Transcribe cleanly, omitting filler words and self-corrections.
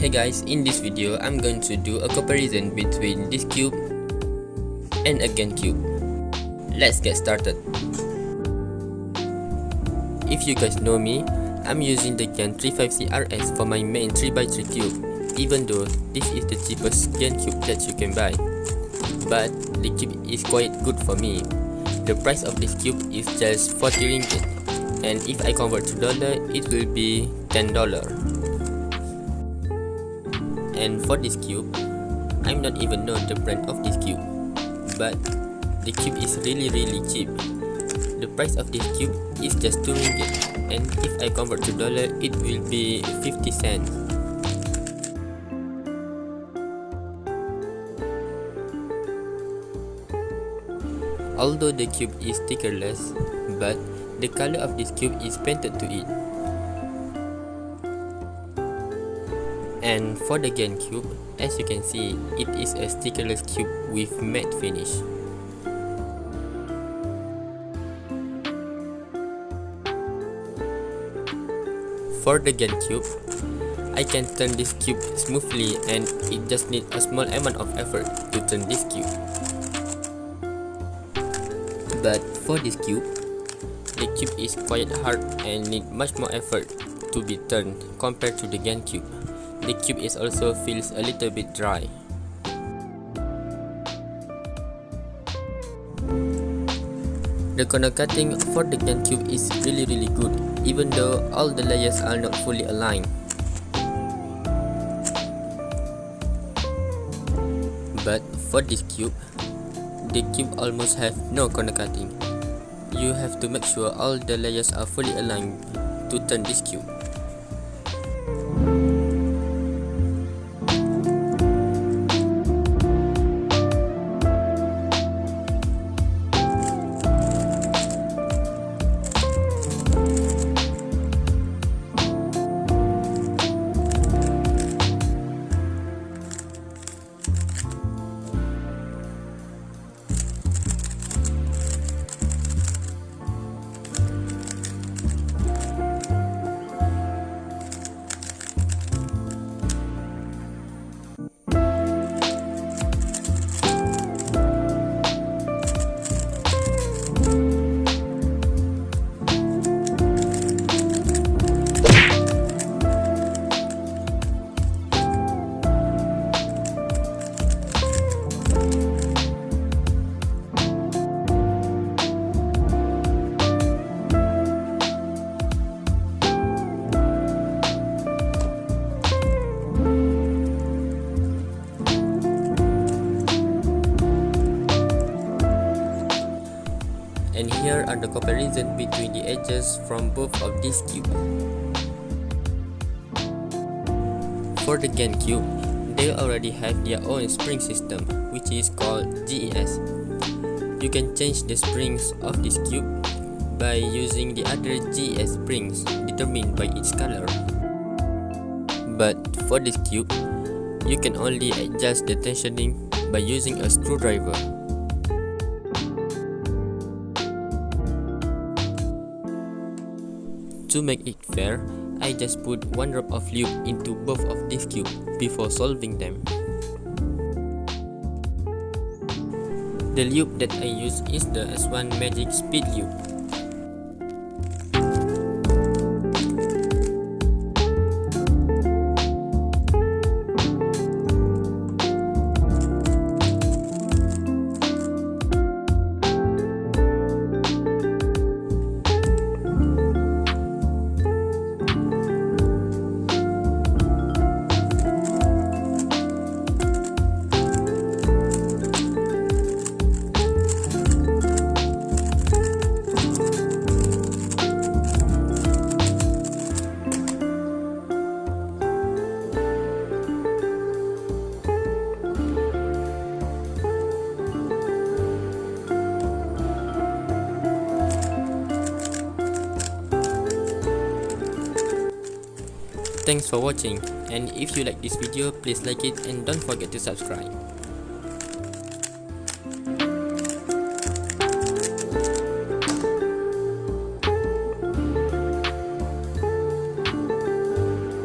Hey guys, in this video I'm going to do a comparison between this cube and a GAN cube. Let's get started. If you guys know me, I'm using the GAN 35CRS for my main 3x3 cube, even though this is the cheapest GAN cube that you can buy. But the cube is quite good for me. The price of this cube is just 40 ringgit, and if I convert to dollar, it will be $10. And for this cube, I'm not even know the brand of this cube, but the cube is really cheap. The price of this cube is just 2 ringgit, and if I convert to dollar, it will be 50 cents. Although the cube is stickerless, but the color of this cube is painted to it. And for the GAN cube, as you can see, it is a stickerless cube with matte finish. For the GAN cube, I can turn this cube smoothly, and it just needs a small amount of effort to turn this cube. But for this cube, the cube is quite hard and need much more effort to be turned compared to the GAN cube. The cube is also feels a little bit dry. The corner cutting for the GAN cube is really good, even though all the layers are not fully aligned. But for this cube, the cube almost have no corner cutting. You have to make sure all the layers are fully aligned to turn this cube. And here are the comparison between the edges from both of these cubes. For the GAN cube, they already have their own spring system, which is called GES. You can change the springs of this cube by using the other GES springs determined by its color. But for this cube, you can only adjust the tensioning by using a screwdriver. To make it fair, I just put one drop of lube into both of these cubes before solving them. The lube that I use is the S1 Magic Speed Lube. Thanks for watching, and if you like this video, please like it and don't forget to subscribe.